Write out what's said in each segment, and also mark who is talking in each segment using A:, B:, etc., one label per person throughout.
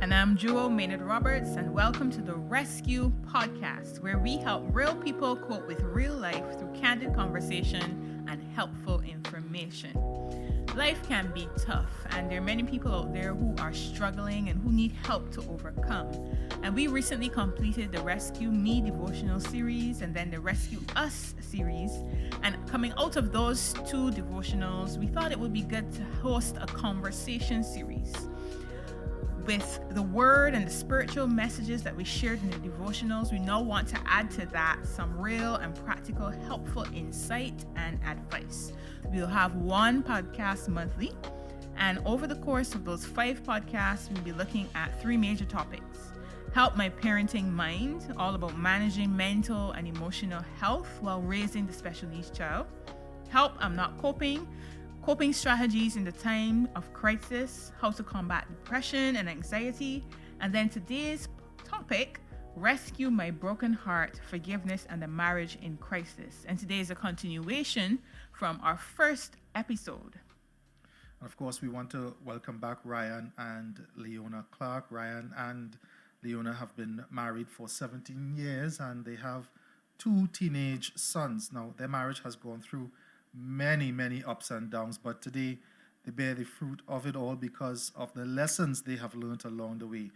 A: And I'm Jewelle Maynard-Roberts, and welcome to the Rescue Podcast, where we help real people cope with real life through candid conversation and helpful information. Life can be tough, and there are many people out there who are struggling and who need help to overcome. And we recently completed the Rescue Me devotional series and then the Rescue Us series. And coming out of those two devotionals, we thought it would be good to host a conversation series. With the word and the spiritual messages that we shared in the devotionals, we now want to add to that some real and practical helpful insight and advice. We'll have one podcast monthly, and over the course of those 5 podcasts, we'll be looking at 3 major topics. Help My Parenting Mind, all about managing mental and emotional health while raising the special needs child. Help, I'm Not Coping strategies in the time of crisis, how to combat depression and anxiety. And then today's topic, Rescue My Broken Heart, Forgiveness and the Marriage in Crisis. And today is a continuation from our first episode.
B: And of course, we want to welcome back Ryan and Leona Clarke. Ryan and Leona have been married for 17 years and they have 2 teenage sons. Now, their marriage has gone through many ups and downs, but today they bear the fruit of it all because of the lessons they have learned along the way.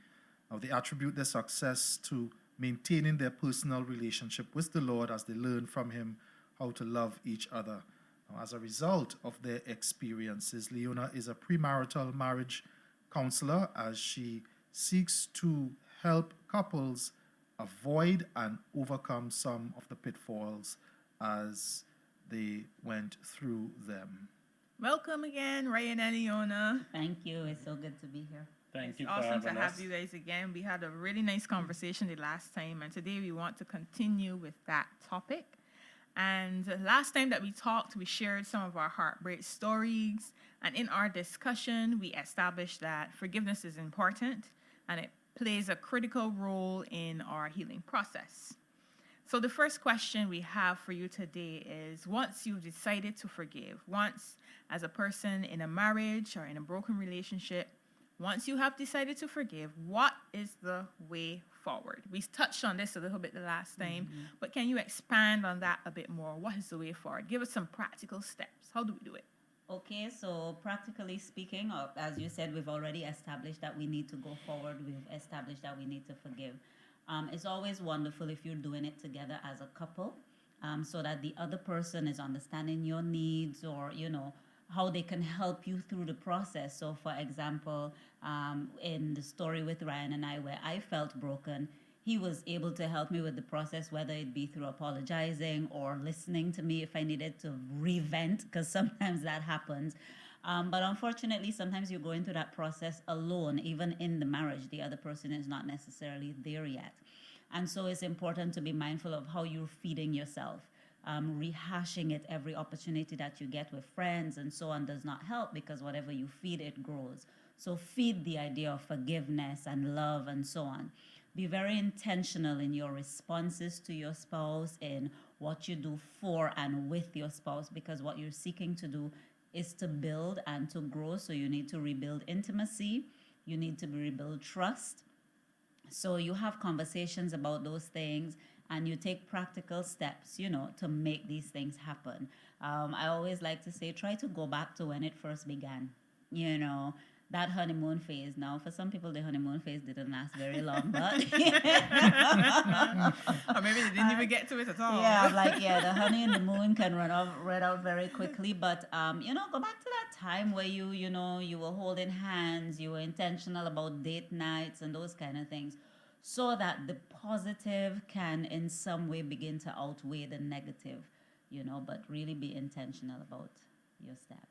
B: Now, they attribute their success to maintaining their personal relationship with the Lord as they learn from Him how to love each other. Now, as a result of their experiences, Leona is a premarital marriage counselor as she seeks to help couples avoid and overcome some of the pitfalls as they went through them.
A: Welcome again, Ryan and Leona.
C: Thank you. It's so good to be here.
D: Thank you
A: It's
D: for
A: awesome to
D: having
A: have
D: us.
A: you guys again. We had a really nice conversation the last time, and today we want to continue with that topic. And last time that we talked, we shared some of our heartbreak stories, and in our discussion, we established that forgiveness is important and it plays a critical role in our healing process. So the first question we have for you today is, once you've decided to forgive, once as a person in a marriage or in a broken relationship, once you have decided to forgive, what is the way forward? We touched on this a little bit the last time, but can you expand on that a bit more? What is the way forward? Give us some practical steps. How do we do it?
C: Okay, so practically speaking, as you said, we've already established that we need to go forward. We've established that we need to forgive. It's always wonderful if you're doing it together as a couple, so that the other person is understanding your needs or, how they can help you through the process. So, for example, in the story with Ryan and I, where I felt broken, he was able to help me with the process, whether it be through apologizing or listening to me if I needed to re-vent, because sometimes that happens. But unfortunately, sometimes you're going through that process alone. Even in the marriage, the other person is not necessarily there yet. And so it's important to be mindful of how you're feeding yourself. Rehashing it every opportunity that you get with friends and so on does not help, because whatever you feed, it grows. So feed the idea of forgiveness and love and so on. Be very intentional in your responses to your spouse, in what you do for and with your spouse, because what you're seeking to do is to build and to grow. So you need to rebuild intimacy. You need to rebuild trust. So you have conversations about those things and you take practical steps, to make these things happen. I always like to say, try to go back to when it first began, that honeymoon phase. Now, for some people, the honeymoon phase didn't last very long, but
A: Or maybe they didn't even get to it at all.
C: The honey and the moon can run out very quickly. But go back to that time where you were holding hands, you were intentional about date nights and those kind of things, so that the positive can in some way begin to outweigh the negative, but really be intentional about your steps.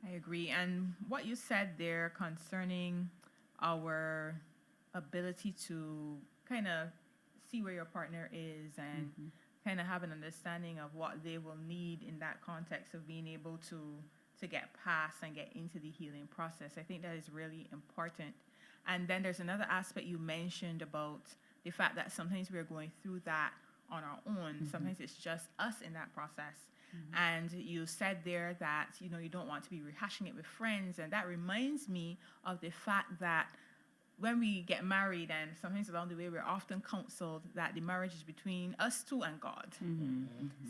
A: I agree. And what you said there concerning our ability to kind of see where your partner is and kind of have an understanding of what they will need in that context of being able to get past and get into the healing process. I think that is really important. And then there's another aspect you mentioned about the fact that sometimes we're going through that on our own. Sometimes it's just us in that process. And you said there that, you don't want to be rehashing it with friends. And that reminds me of the fact that when we get married and sometimes along the way, we're often counseled that the marriage is between us two and God.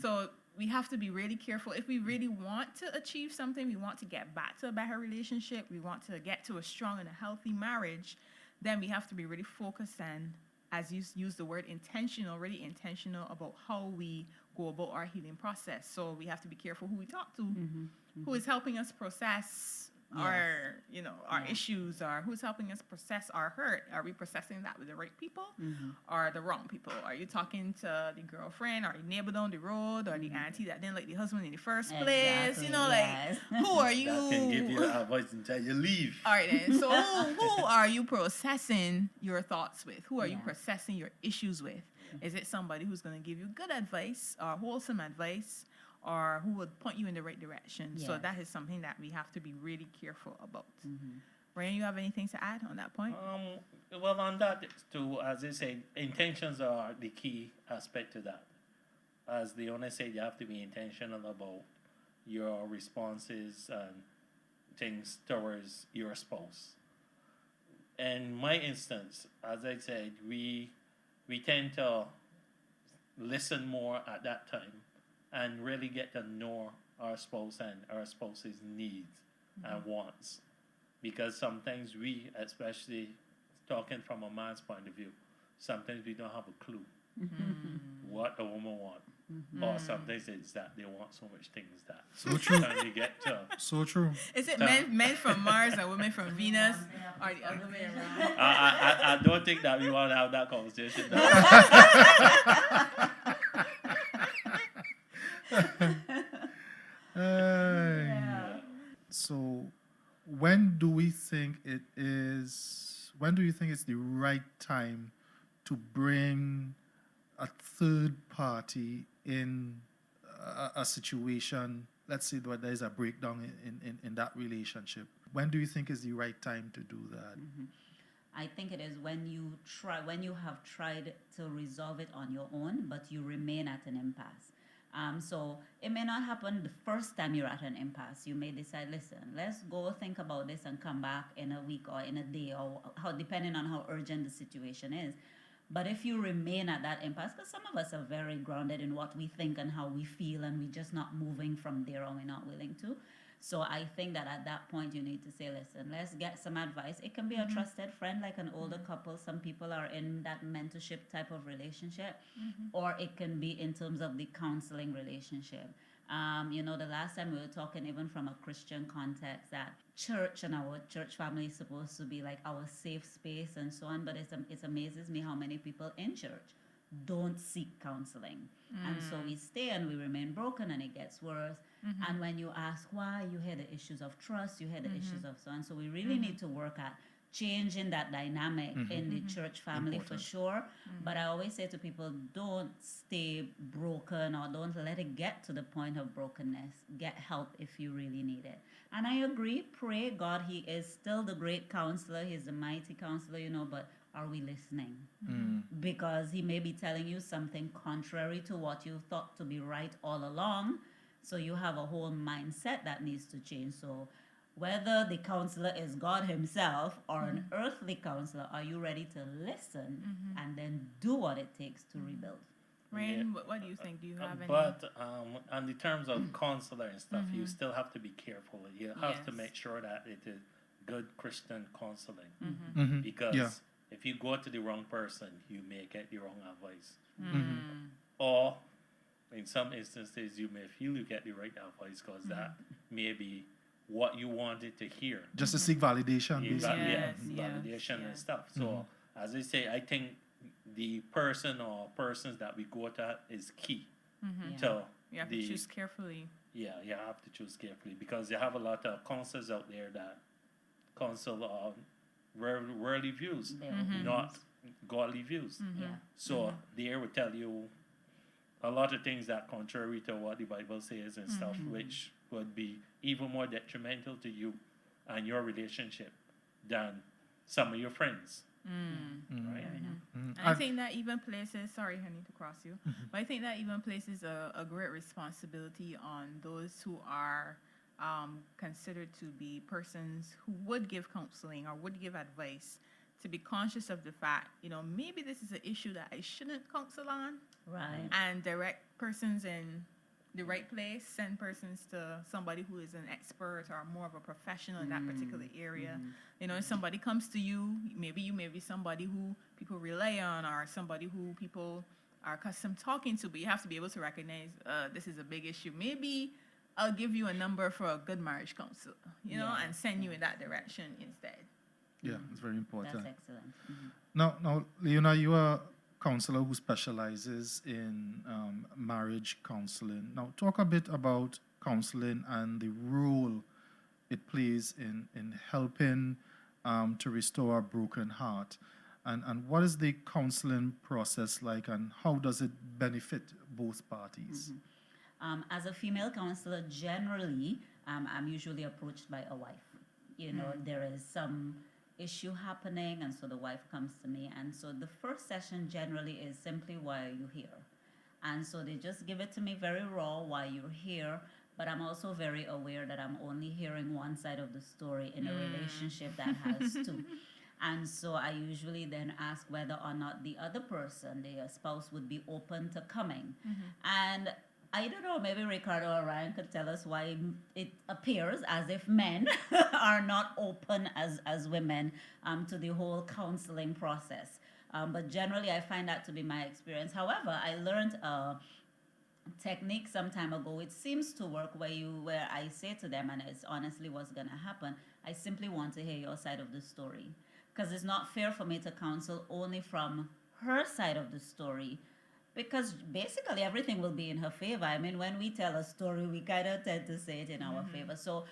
A: So we have to be really careful. If we really want to achieve something, we want to get back to a better relationship, we want to get to a strong and a healthy marriage, then we have to be really focused and, as you use the word, intentional, really intentional about how we go about our healing process. So we have to be careful who we talk to, who is helping us process our, our issues, or who's helping us process our hurt. Are we processing that with the right people or the wrong people? Are you talking to the girlfriend or the neighbor down the road or the auntie that didn't like the husband in the first place? Who are you?
D: That can give you advice until you leave.
A: All right, then. So who are you processing your thoughts with? Who are you processing your issues with? Is it somebody who's going to give you good advice or wholesome advice, or who would point you in the right direction? So that is something that we have to be really careful about. Ryan, you have anything to add on that point?
D: Well, on that too, as I say, intentions are the key aspect to that. As the owner said, you have to be intentional about your responses and things towards your spouse. In my instance, as I said, we tend to listen more at that time and really get to know our spouse and our spouse's needs and wants. Because sometimes we, especially talking from a man's point of view, sometimes we don't have a clue what a woman wants. Or sometimes it's that they want so much things that
B: So true.
D: sometimes you get to.
B: So true.
A: Is it men from Mars and women from Venus, or the other way around?
D: I don't think that we want to have that conversation.
B: So, when do you think it's the right time to bring a third party in a situation? Let's say that there's a breakdown in that relationship. When do you think is the right time to do that?
C: I think it is when you have tried to resolve it on your own, but you remain at an impasse. So it may not happen the first time you're at an impasse. You may decide, listen, let's go think about this and come back in a week or in a day, or depending on how urgent the situation is. But if you remain at that impasse, because some of us are very grounded in what we think and how we feel, and we're just not moving from there, or we're not willing to. So I think that at that point you need to say, listen, let's get some advice. It can be a trusted friend, like an older couple. Some people are in that mentorship type of relationship, or it can be in terms of the counseling relationship. The last time we were talking, even from a Christian context, that church and our church family is supposed to be like our safe space and so on. But it amazes me how many people in church don't seek counseling. And so we stay and we remain broken, and it gets worse. And when you ask why, you hear the issues of trust, you hear the issues of so on. So we really need to work at changing that dynamic in the church family. Important. For sure. But I always say to people, don't stay broken, or don't let it get to the point of brokenness. Get help if you really need it. And I agree, pray God, He is still the great counselor. He's the mighty counselor, but are we listening? Because He may be telling you something contrary to what you thought to be right all along. So you have a whole mindset that needs to change. So whether the counselor is God Himself or an earthly counselor, are you ready to listen and then do what it takes to rebuild?
A: Rain, what do you think? Do you have any?
D: But on the terms of counselor and stuff, you still have to be careful. You have to make sure that it is good Christian counseling. Because if you go to the wrong person, you may get the wrong advice. Or in some instances, you may feel you get the right advice because that may be what you wanted to hear.
B: Just to seek validation.
D: Validation and stuff. So, as I say, I think the person or persons that we go to is key. So
A: you have to choose carefully.
D: Yeah, you have to choose carefully, because you have a lot of counselors out there that counsel worldly views, not godly views. So they will tell you a lot of things that contrary to what the Bible says and stuff, which would be even more detrimental to you and your relationship than some of your friends. Right?
A: And I think that even places, sorry honey to cross you, but I think that even places a great responsibility on those who are considered to be persons who would give counseling or would give advice to be conscious of the fact, maybe this is an issue that I shouldn't counsel on,
C: Right.
A: and direct persons in the right place, send persons to somebody who is an expert or more of a professional in that particular area. If somebody comes to you, maybe you may be somebody who people rely on or somebody who people are accustomed talking to, but you have to be able to recognize this is a big issue. Maybe I'll give you a number for a good marriage counselor, and send you in that direction instead.
B: Yeah, it's very important.
C: That's excellent.
B: Now, Leona, you are a counselor who specializes in marriage counseling. Now, talk a bit about counseling and the role it plays in helping to restore a broken heart. And what is the counseling process like, and how does it benefit both parties?
C: As a female counselor, generally, I'm usually approached by a wife. There is some issue happening, and so the wife comes to me, and so the first session generally is simply, why are you here? And so they just give it to me very raw, why you're here, but I'm also very aware that I'm only hearing one side of the story in a relationship that has two. And so I usually then ask whether or not the other person, the spouse, would be open to coming. And I don't know, maybe Ricardo or Ryan could tell us why it appears as if men are not open as women to the whole counseling process. But generally, I find that to be my experience. However, I learned a technique some time ago. It seems to work where I say to them, and it's honestly what's going to happen, I simply want to hear your side of the story. Because it's not fair for me to counsel only from her side of the story, because basically everything will be in her favor. I mean, when we tell a story, we kind of tend to say it in our favor. So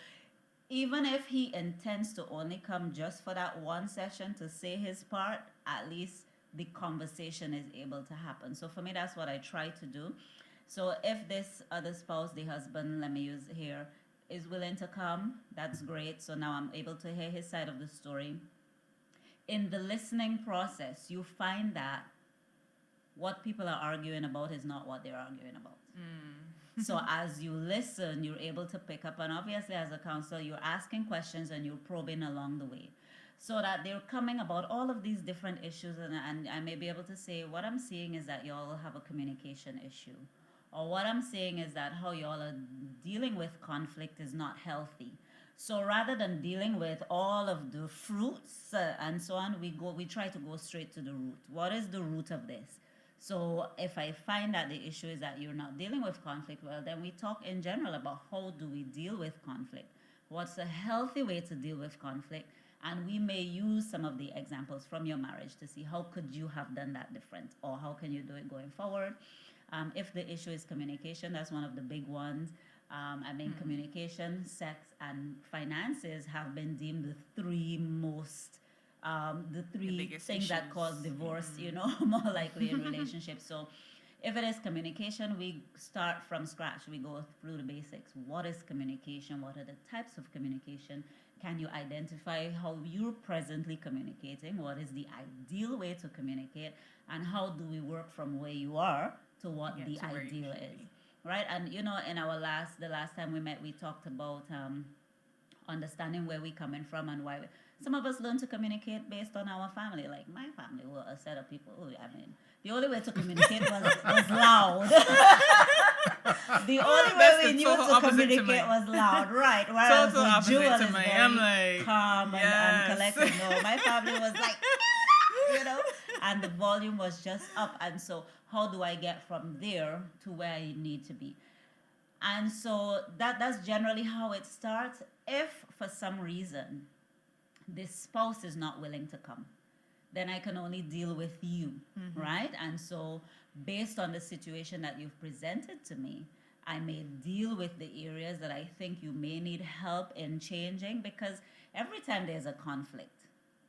C: even if he intends to only come just for that one session to say his part, at least the conversation is able to happen. So for me, that's what I try to do. So if this other spouse, the husband, let me use here, is willing to come, that's great. So now I'm able to hear his side of the story. In the listening process, you find that what people are arguing about is not what they're arguing about. So as you listen, you're able to pick up, and obviously as a counselor, you're asking questions and you're probing along the way. So that they're coming about all of these different issues, and I may be able to say, what I'm seeing is that y'all have a communication issue. Or what I'm saying is that how y'all are dealing with conflict is not healthy. So rather than dealing with all of the fruits and so on, we try to go straight to the root. What is the root of this? So if I find that the issue is that you're not dealing with conflict well, then we talk in general about how do we deal with conflict? What's a healthy way to deal with conflict? And we may use some of the examples from your marriage to see how could you have done that different, or how can you do it going forward? If the issue is communication, that's one of the big ones. Communication, sex, and finances have been deemed the three most, the three things that cause divorce, more likely in relationships. So if it is communication, we start from scratch. We go through the basics. What is communication? What are the types of communication? Can you identify how you're presently communicating? What is the ideal way to communicate? And how do we work from where you are to what the ideal is? Right? And, in the last time we met, we talked about understanding where we're coming from and why. Some of us learn to communicate based on our family. Like my family were a set of people. The only way to communicate was loud. The only way we knew to communicate was loud, right? Whereas Jewelle is very calm and collected. No, my family was like, and the volume was just up. And so how do I get from there to where I need to be? And so that's generally how it starts. If for some reason this spouse is not willing to come, then I can only deal with you, right? And so based on the situation that you've presented to me, I may deal with the areas that I think you may need help in changing, because every time there's a conflict,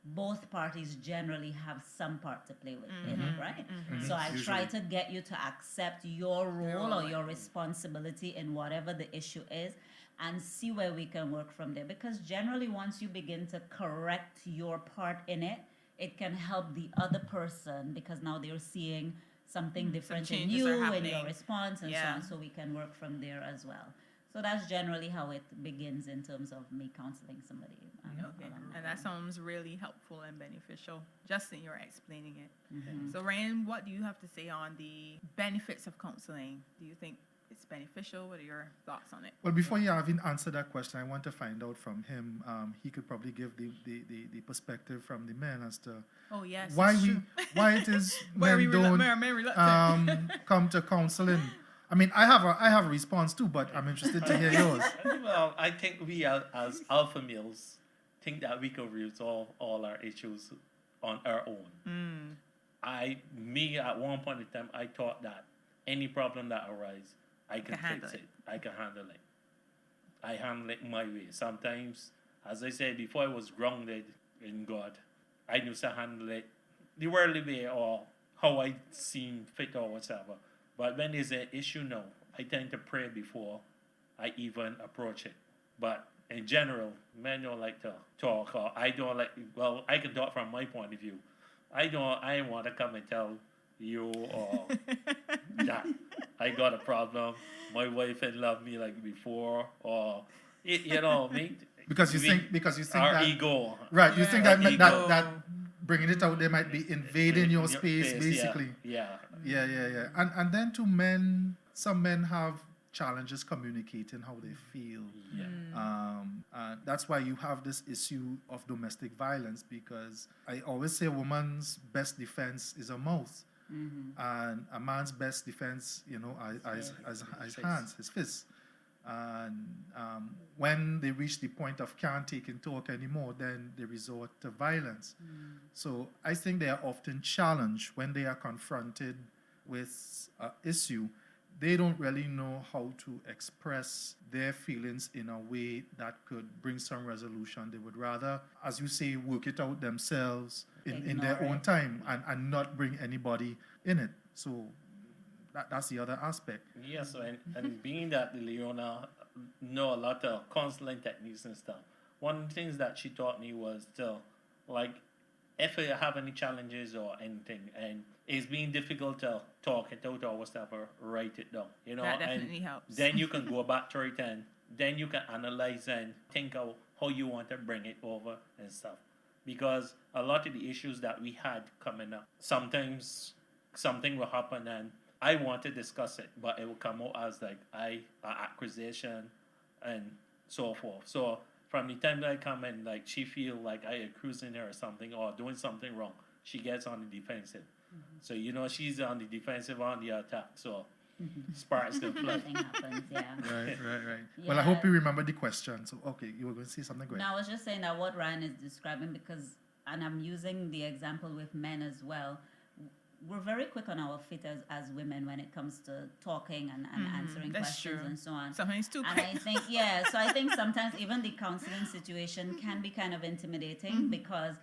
C: both parties generally have some part to play with in it, right? So I try to get you to accept your role or your responsibility in whatever the issue is, and see where we can work from there. Because generally, once you begin to correct your part in it, it can help the other person, because now they're seeing something different in you and your response and so on. So we can work from there as well. So that's generally how it begins in terms of me counseling somebody.
A: Okay. And that sounds really helpful and beneficial, just in your explaining it.
C: Mm-hmm.
A: So, Ryan, what do you have to say on the benefits of counseling? Do you think it's beneficial? What are your thoughts on it?
B: Well, before you even answer that question, I want to find out from him. He could probably give the perspective from the men as to
A: Oh, yes.
B: why
A: it's
B: we
A: true.
B: why it is
A: Why
B: men don't
A: men reluctant?
B: come to counseling. I mean, I have a response too, but I'm interested to hear yours.
D: Well, I think we as alpha males think that we can resolve all our issues on our own. At one point in time, I thought that any problem that arises, I can fix it. I can handle it. I handle it my way. Sometimes, as I said before, I was grounded in God. I knew to handle it the worldly way or how I seem fit or whatever. But when there's an issue now, I tend to pray before I even approach it. But in general, men don't like to talk, or I don't like. Well, I can talk from my point of view. I want to come and tell you or that I got a problem. My wife had loved me like before, or me.
B: Because you think
D: our
B: that
D: ego,
B: right? You think that
D: ego.
B: that bringing it out there might be invading your space, basically.
D: Yeah.
B: And then to men, some men have challenges communicating how they feel.
D: Yeah.
B: That's why you have this issue of domestic violence, because I always say a woman's best defense is her mouth. And a man's best defense, his hands, his fists. And when they reach the point of can't take and talk anymore, then they resort to violence. So I think they are often challenged when they are confronted with an issue. They don't really know how to express their feelings in a way that could bring some resolution. They would rather, as you say, work it out themselves in their own time and not bring anybody in it. So that's the other aspect.
D: Yes, and being that Leona know a lot of counseling techniques and stuff, one of the things that she taught me was to, like, if you have any challenges or anything, and it's being difficult to talk it out or whatever, write it down.
A: That definitely helps.
D: Then you can go back to it, and then you can analyze and think of how you want to bring it over and stuff. Because a lot of the issues that we had coming up, sometimes something will happen and I want to discuss it, but it will come out as like an accusation and so forth. So from the time that I come in, like she feel like I accusing her or something or doing something wrong, she gets on the defensive. So she's on the defensive, on the attack. So sparks can fly.
C: Nothing happens, yeah.
B: Right.
C: Yeah.
B: Well, I hope you remember the question. So, okay, you were going to say something great.
C: No, I was just saying that what Ryan is describing, and I'm using the example with men as well, we're very quick on our feet as women when it comes to talking and answering questions and so on.
A: Sometimes too
C: And
A: quick.
C: I think, so I think sometimes even the counseling situation can be kind of intimidating because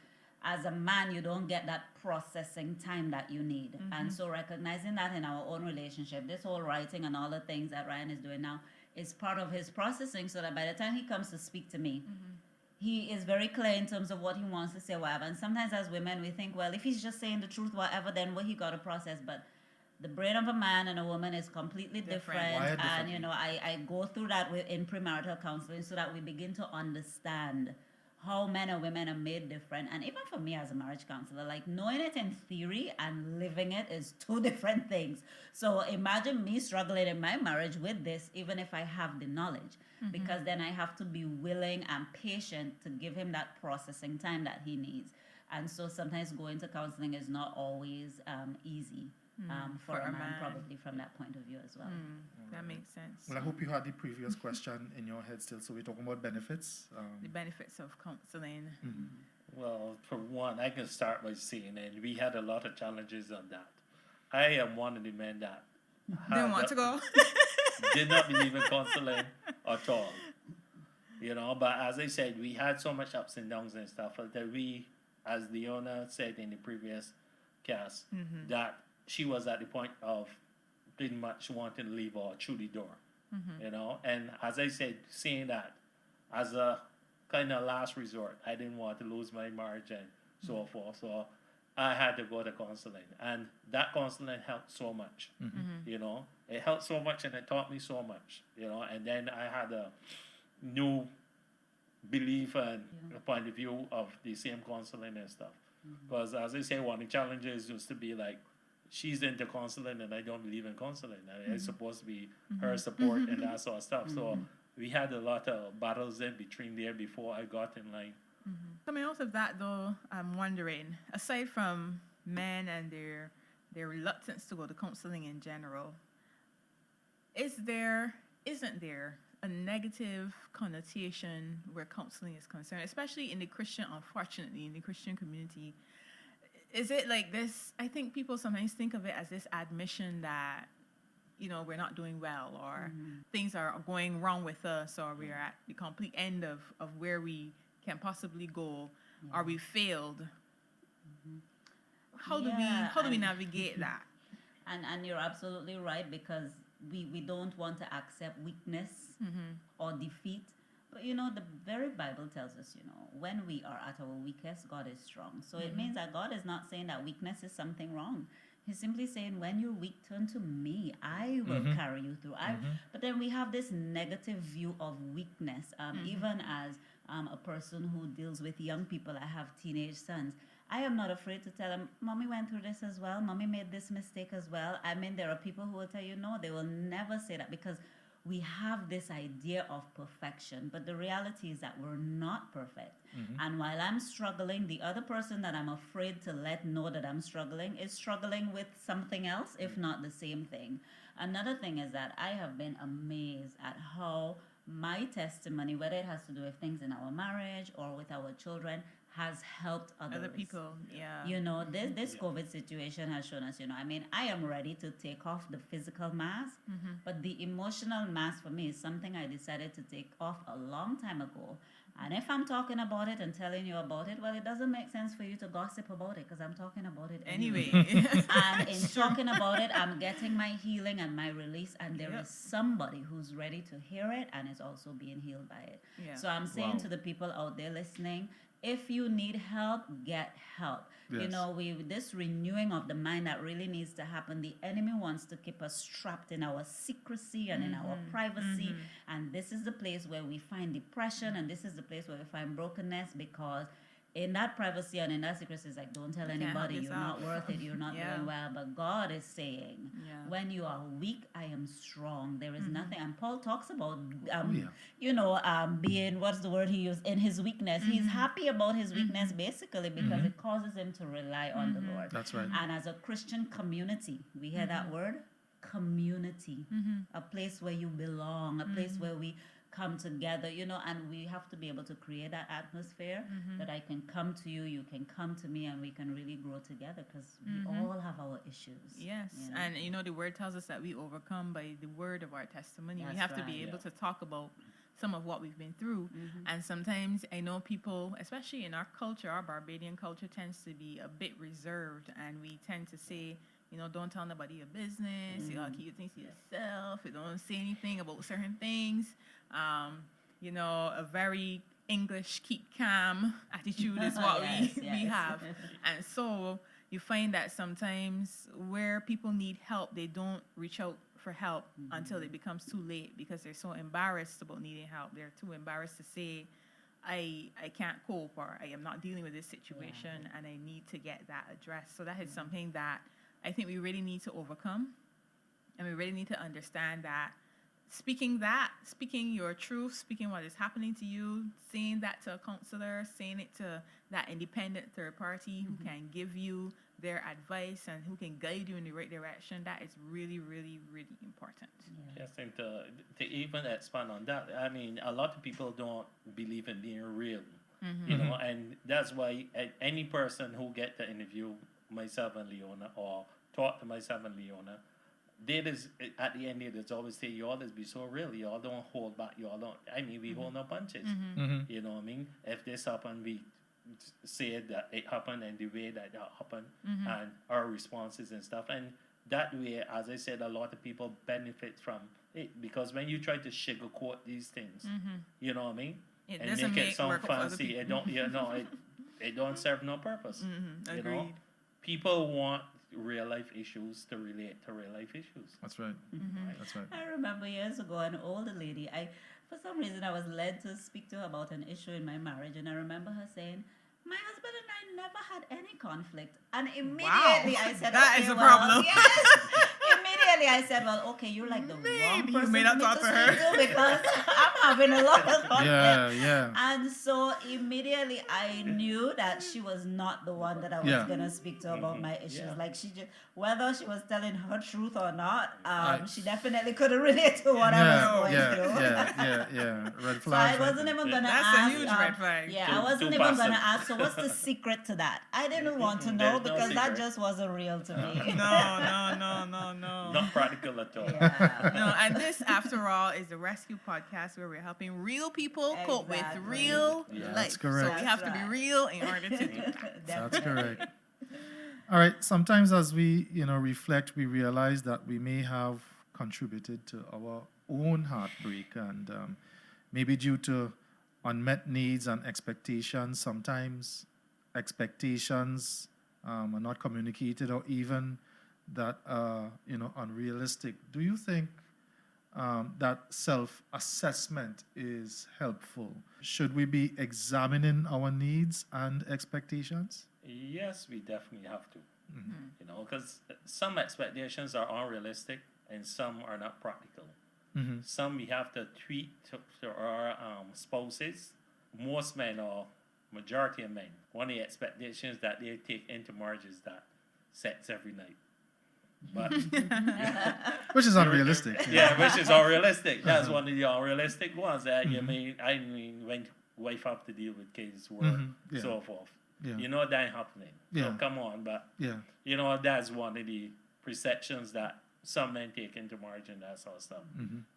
C: as a man, you don't get that processing time that you need. And so recognizing that in our own relationship, this whole writing and all the things that Ryan is doing now is part of his processing, so that by the time he comes to speak to me, he is very clear in terms of what he wants to say, whatever. And sometimes as women, we think, well, if he's just saying the truth, whatever, then what he got to process. But the brain of a man and a woman is completely different.
B: Wired
C: And,
B: differently.
C: I go through that in premarital counseling so that we begin to understand how men and women are made different. And even for me as a marriage counselor, like knowing it in theory and living it is two different things. So imagine me struggling in my marriage with this, even if I have the knowledge, because then I have to be willing and patient to give him that processing time that he needs. And so sometimes going to counseling is not always easy for a man, probably from that point of view as well.
A: That makes sense.
B: Well, I hope you had the previous question in your head still. So we're talking about benefits.
A: The benefits of counseling.
D: Well, for one, I can start by saying, and we had a lot of challenges on that. I am one of the men that
A: Didn't want to go.
D: did not believe in counseling at all. But as I said, we had so much ups and downs and stuff that we, as Leona said in the previous cast, that she was at the point of pretty much wanting to leave or through the door. And as I said, saying that as a kind of last resort, I didn't want to lose my marriage and so forth. So I had to go to counseling, and that counseling helped so much. You know, it helped so much, and it taught me so much. You know, and then I had a new belief and a point of view of the same counseling and stuff. Because as I say, one of the challenges used to be like, she's into counseling and I don't believe in counseling, and it's supposed to be her support and that sort of stuff. So we had a lot of battles in between there before I got in line.
A: Coming out of that, though, I'm wondering, aside from men and their reluctance to go to counseling in general, isn't there a negative connotation where counseling is concerned, especially in the Christian, unfortunately, in the Christian community? Is it like this? I think people sometimes think of it as this admission that, you know, we're not doing well, or things are going wrong with us, or we're at the complete end of where we can possibly go, or we failed. How do we navigate that?
C: And you're absolutely right, because we don't want to accept weakness or defeat. But you know, the very Bible tells us, you know, when we are at our weakest, God is strong. So it means that God is not saying that weakness is something wrong. He's simply saying, when you're weak, turn to me. I will carry you through. But then we have this negative view of weakness. Even as a person who deals with young people, I have teenage sons. I am not afraid to tell them, Mommy went through this as well. Mommy made this mistake as well. I mean, there are people who will tell you, no, they will never say that, because we have this idea of perfection, but the reality is that we're not perfect. And while I'm struggling, the other person that I'm afraid to let know that I'm struggling is struggling with something else, if not the same thing. Another thing is that I have been amazed at how my testimony, whether it has to do with things in our marriage or with our children, has helped
A: Other people, yeah.
C: You know, this COVID situation has shown us, you know, I mean, I am ready to take off the physical mask, but the emotional mask for me is something I decided to take off a long time ago. And if I'm talking about it and telling you about it, well, it doesn't make sense for you to gossip about it, because I'm talking about it anyway. And in talking about it, I'm getting my healing and my release, and there is somebody who's ready to hear it and is also being healed by it. So I'm saying to the people out there listening, if you need help, get help. You know, this renewing of the mind that really needs to happen. The enemy wants to keep us trapped in our secrecy and in our privacy. And this is the place where we find depression, and this is the place where we find brokenness, because in that privacy and in that secrecy, it's like, don't tell anybody, you're not worth it, you're not doing well. But God is saying, when you are weak, I am strong. There is nothing. And Paul talks about, you know, being, what's the word he used, in his weakness. He's happy about his weakness, basically, because it causes him to rely on the Lord.
B: That's right.
C: And as a Christian community, we hear that word, community, a place where you belong, a place where we come together, you know, and we have to be able to create that atmosphere that I can come to you, you can come to me, and we can really grow together, because we all have our issues.
A: Yes,
C: you know?
A: and you know, the word tells us that we overcome by the word of our testimony.
C: That's
A: we have to
C: right,
A: be able to talk about some of what we've been through. And sometimes I know people, especially in our culture, our Barbadian culture tends to be a bit reserved, and we tend to say, you know, don't tell nobody your business. You gotta keep your things to yourself. You don't say anything about certain things. You know, a very English keep calm attitude is what we have. And so you find that sometimes where people need help, they don't reach out for help until it becomes too late, because they're so embarrassed about needing help. They're too embarrassed to say, I can't cope, or I am not dealing with this situation, and I need to get that addressed. So that is something that I think we really need to overcome, and we really need to understand that speaking your truth, speaking what is happening to you, saying that to a counselor, saying it to that independent third party who can give you their advice and who can guide you in the right direction, that is really, really, really important.
D: I think to even expand on that, I mean, a lot of people don't believe in being real, you know, and that's why any person who get to interview myself and Leona, or talk to myself and Leona, at the end of it, always say, you always be so real. You all don't hold back. You all don't. I mean, we hold no punches. You know what I mean? If this happened, we say that it happened and the way that happened, and our responses and stuff. And that way, as I said, a lot of people benefit from it, because when you try to sugarcoat these things, you know what I mean?
A: It
D: and
A: doesn't
D: make it sound
A: work for other
D: fancy.
A: people.
D: It don't. You know, it don't serve no purpose. You know. people want real life issues to relate to real life issues.
B: That's right. That's right.
C: I remember years ago, an older lady, for some reason, I was led to speak to her about an issue in my marriage, and I remember her saying, "My husband and I never had any conflict." And immediately I said,
A: that
C: okay,
A: is a
C: well,
A: problem.
C: Yes. Immediately I said, well, okay, you're like the wrong
A: Maybe you
C: person
A: may
C: for
A: not
C: me
A: talk
C: to
A: to her.
C: speak to because I'm having a lot of conflict.
B: Yeah.
C: And so immediately I knew that she was not the one that I was
B: Yeah.
C: going to speak to about my issues.
D: Yeah.
C: Like she just, whether she was telling her truth or not,
B: I-
C: she definitely couldn't relate to what I was going through.
B: Yeah. Red
C: So
B: flag.
C: I wasn't even gonna
A: That's
C: ask.
A: a huge red flag.
C: Yeah,
D: Too-
C: I wasn't
D: too
C: even gonna
D: passive.
C: ask. So what's the secret to that? I didn't want to know
D: There's no
C: because that
D: secret.
C: just wasn't real to me.
A: No.
D: Not practical at all.
C: Yeah.
A: No, and this, after all, is the Rescue Podcast where we're helping real people cope with
C: Exactly.
A: real
D: Yeah.
A: life.
B: That's correct.
A: So we have to be
C: That's right.
A: real in order to do that.
B: That's
C: Definitely.
B: correct. All right. Sometimes as we, reflect, we realize that we may have contributed to our own heartbreak, and maybe due to unmet needs and expectations. Sometimes expectations are not communicated, or even that unrealistic. Do you think that self-assessment is helpful? Should we be examining our needs and expectations?
D: Yes, we definitely have to. Because some expectations are unrealistic and some are not practical. Some we have to treat to our spouses. Most men, or majority of men, one of the expectations that they take into marriage is that sex every night. But
B: Which is unrealistic.
D: yeah, which is unrealistic. That's one of the unrealistic ones that when wife have to deal with kids, work,
B: Yeah.
D: so forth.
B: Yeah.
D: That ain't happening.
B: Yeah.
D: So come on, but
B: Yeah.
D: that's one of the perceptions that some men take into marriage and that sort of stuff.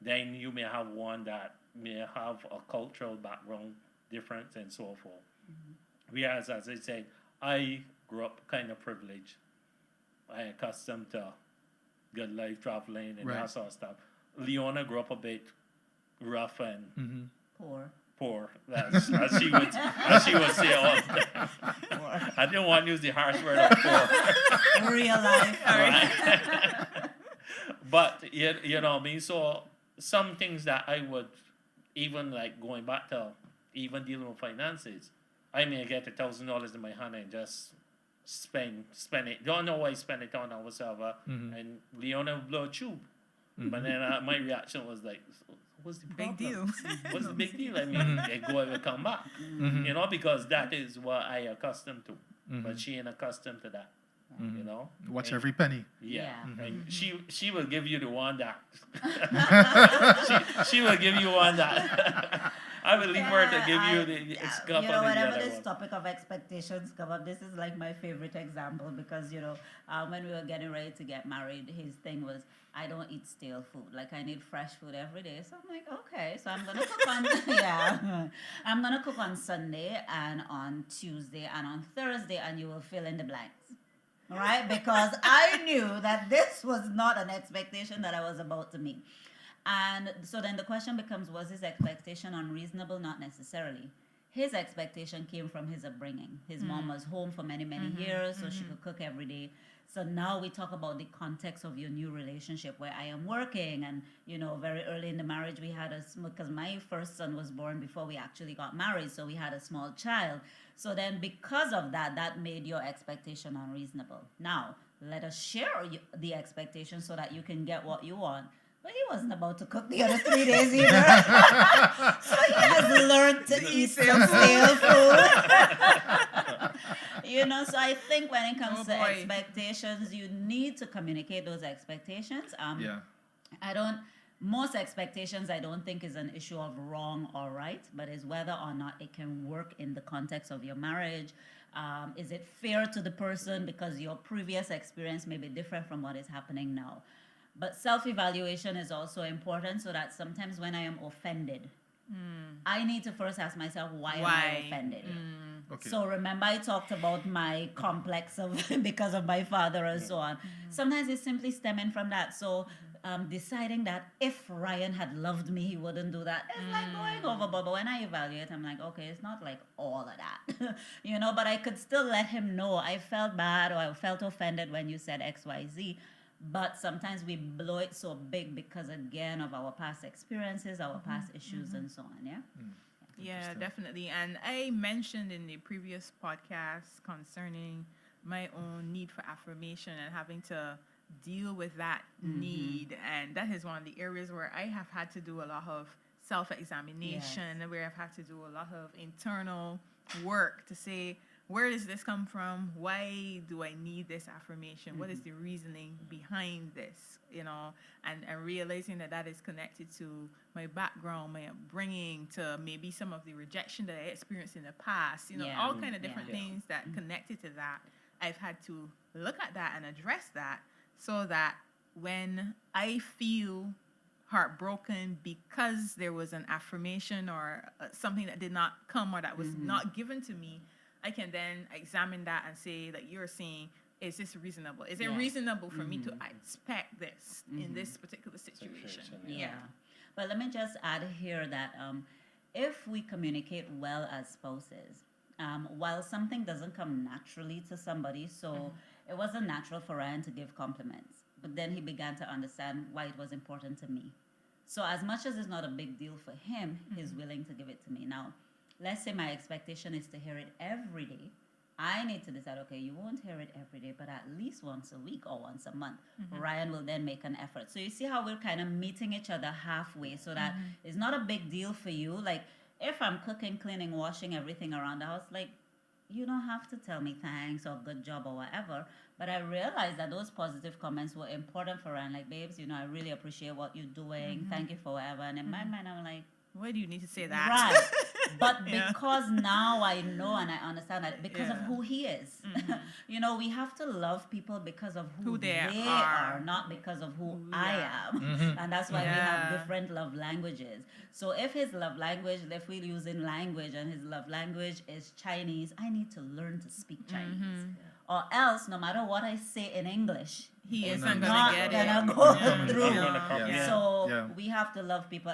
D: Then you may have one that may have a cultural background difference and so forth. Whereas, as I said, I grew up kind of privileged. I accustomed to good life traveling and
B: Right.
D: that sort of stuff. Leona grew up a bit rough and poor, as she would say all the time. I didn't want to use the harsh word of poor.
C: Real life.
D: Right. But you know what I mean. So some things that I would, even like going back to even dealing with finances, I may get $1,000 in my hand and just spend it. Don't know why I spend it on or whatever. And Leona would blow a tube. But then my reaction was like, what's the problem?
A: Big deal.
D: What's the big deal? I mean, they go and come back. Because that is what I accustomed to. But she ain't accustomed to that.
B: Watch
D: And-
B: every penny.
D: Yeah, and she will give you the one that she will give you one that I will leave her to give you the couple of the
C: whenever
D: other
C: this
D: one.
C: topic of expectations come up, this is like my favorite example because when we were getting ready to get married, his thing was, I don't eat stale food. Like I need fresh food every day. So I'm like, okay, so I'm gonna cook on I'm gonna cook on Sunday and on Tuesday and on Thursday, and you will fill in the blanks. Right? Because I knew that this was not an expectation that I was about to meet. And so then the question becomes, was his expectation unreasonable? Not necessarily. His expectation came from his upbringing. His mom was home for many, many years, so she could cook every day. So now we talk about the context of your new relationship where I am working. And, very early in the marriage, we had because my first son was born before we actually got married. So we had a small child. So then because of that, that made your expectation unreasonable. Now, let us share the expectation so that you can get what you want. But he wasn't about to cook the other 3 days either. So he has learned to eat some stale food. So I think when it comes to expectations, you need to communicate those expectations. Most expectations I don't think is an issue of wrong or right, but is whether or not it can work in the context of your marriage. Is it fair to the person because your previous experience may be different from what is happening now? But self-evaluation is also important so that sometimes when I am offended, I need to first ask myself, why am I offended?
B: Okay.
C: So remember I talked about my complex of because of my father and so on. Sometimes it's simply stemming from that. So deciding that if Ryan had loved me, he wouldn't do that. It's like going overboard. But when I evaluate, I'm like, okay, it's not like all of that, but I could still let him know I felt bad or I felt offended when you said X, Y, Z. But sometimes we blow it so big because, again, of our past experiences, our past issues, and so on, yeah?
A: Yeah, definitely. And I mentioned in the previous podcast concerning my own need for affirmation and having to deal with that need. And that is one of the areas where I have had to do a lot of self-examination, where I've had to do a lot of internal work to say, where does this come from? Why do I need this affirmation? What is the reasoning behind this? And realizing that is connected to my background, my upbringing, to maybe some of the rejection that I experienced in the past, all kind of different things that connected to that. I've had to look at that and address that so that when I feel heartbroken because there was an affirmation or something that did not come or that was not given to me, I can then examine that and say, like you're saying, is this reasonable? Is it reasonable for me to expect this in this particular situation?
C: Yeah. But let me just add here that if we communicate well as spouses, while something doesn't come naturally to somebody, so it wasn't natural for Ryan to give compliments, but then he began to understand why it was important to me. So as much as it's not a big deal for him, he's willing to give it to me. Now, let's say my expectation is to hear it every day. I need to decide, okay, you won't hear it every day, but at least once a week or once a month. Ryan will then make an effort. So you see how we're kind of meeting each other halfway so that it's not a big deal for you. Like, if I'm cooking, cleaning, washing everything around the house, like, you don't have to tell me thanks or good job or whatever. But I realized that those positive comments were important for Ryan. Like, babes, I really appreciate what you're doing. Thank you for whatever. And in my mind, I'm like,
A: why do you need to say that?
C: Right. But because now I know and I understand that because of who he is. We have to love people because of who they are, not because of who I am. And that's why we have different love languages. So if his love language, if we're using language and his love language is Chinese, I need to learn to speak Chinese. Or else, no matter what I say in English,
A: he isn't going
C: not
A: to get
C: gonna
A: it.
C: go through.
A: Yeah.
C: So we have to love people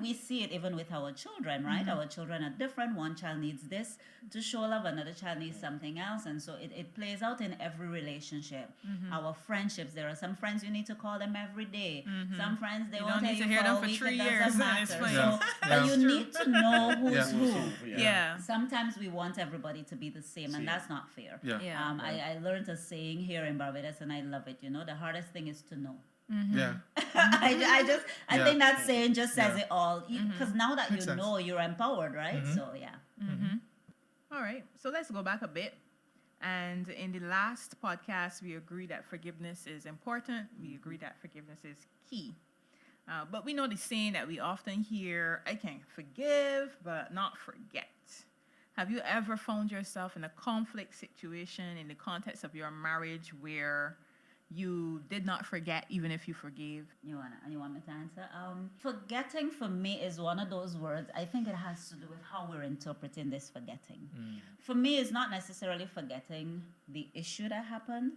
C: we see it even with our children, right? Our children are different. One child needs this to show love, another child needs something else. And so it plays out in every relationship. Our friendships, there are some friends you need to call them every day. Some friends, they won't tell you
A: hear them
C: for
A: for
C: a week,
A: 3
C: it
A: years.
C: doesn't matter.
A: So,
C: but you need to know who's who.
A: Yeah.
C: Sometimes we want everybody to be the same, and that's not fair. I learned a saying here in Barbados, and I love it. The hardest thing is to know.
B: Yeah.
C: I think that saying just says it all. Because now that
B: Makes
C: you
B: sense.
C: know, you're empowered, right? So, yeah.
A: All right. So let's go back a bit. And in the last podcast, we agreed that forgiveness is important. We agreed that forgiveness is key. But we know the saying that we often hear, I can forgive, but not forget. Have you ever found yourself in a conflict situation in the context of your marriage where you did not forget even if you forgave?
C: You want me to answer? Forgetting for me is one of those words. I think it has to do with how we're interpreting this forgetting. For me, it's not necessarily forgetting the issue that happened,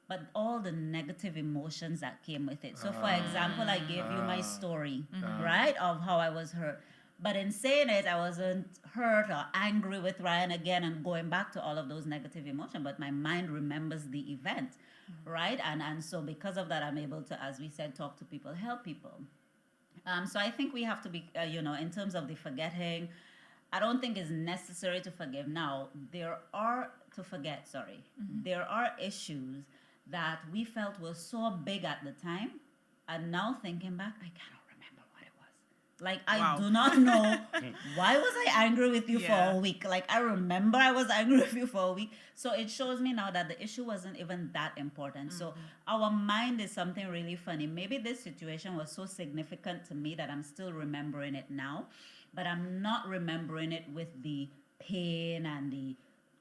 C: but all the negative emotions that came with it. So, for example, I gave you my story, right, of how I was hurt. But in saying it, I wasn't hurt or angry with Ryan again and going back to all of those negative emotions, but my mind remembers the event, right? And so because of that, I'm able to, as we said, talk to people, help people. So I think we have to be, in terms of the forgetting, I don't think it's necessary to forgive now. There are issues that we felt were so big at the time, and now thinking back, I cannot remember what it was. Like, I do not know why was I angry with you for a week. Like, I remember I was angry with you for a week. So it shows me now that the issue wasn't even that important. So our mind is something really funny. Maybe this situation was so significant to me that I'm still remembering it now, but I'm not remembering it with the pain and the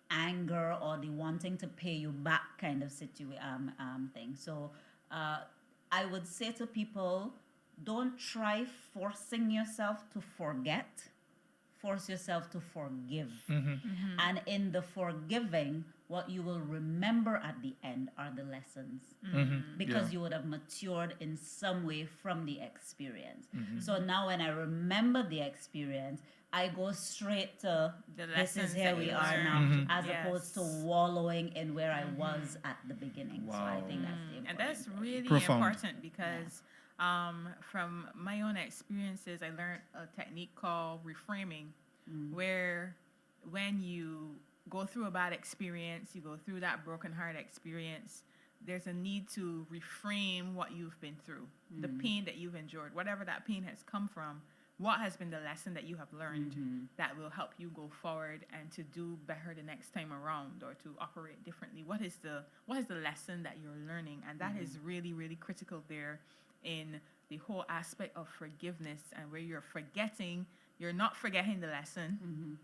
C: anger or the wanting to pay you back kind of thing. So I would say to people, don't try forcing yourself to forget. Force yourself to forgive. And in the forgiving, what you will remember at the end are the lessons. Because
B: Yeah.
C: you would have matured in some way from the experience.
B: Mm-hmm.
C: So now when I remember the experience, I go straight to
A: The
C: this is
A: lessons
C: here
A: that
C: we
A: you
C: are
A: learned.
C: now,
B: Mhm.
C: as
A: Yes.
C: opposed to wallowing in where I was at the beginning. So I
B: Wow.
C: think that's the important
A: And that's
C: thing.
A: really
B: Profound.
A: important because from my own experiences, I learned a technique called reframing, where when you go through a bad experience, you go through that broken heart experience, there's a need to reframe what you've been through, the pain that you've endured, whatever that pain has come from. What has been the lesson that you have learned that will help you go forward and to do better the next time around or to operate differently? What is the lesson that you're learning? And that is really, really critical there in the whole aspect of forgiveness, and where you're not forgetting the lesson.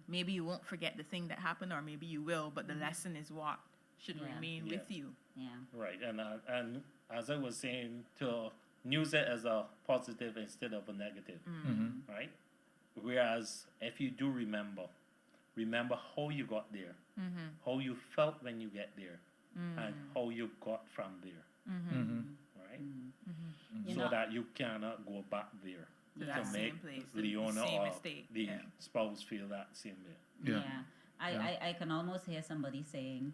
A: Maybe you won't forget the thing that happened, or maybe you will, but the lesson is what should
C: Yeah.
A: remain
D: Yeah.
A: with you.
C: Yeah.
D: Right, and as I was saying, to use it as a positive instead of a negative, right? Whereas if you do remember how you got there, how you felt when you get there, and how you got from there, right?
C: You
D: So
C: know-
D: that you cannot go back there
A: To
D: to
A: that same
D: make
A: place, the
D: Leona
A: same
D: or
A: mistake.
D: the
A: Yeah.
D: spouse feel that same way.
B: Yeah.
C: I can almost hear somebody saying,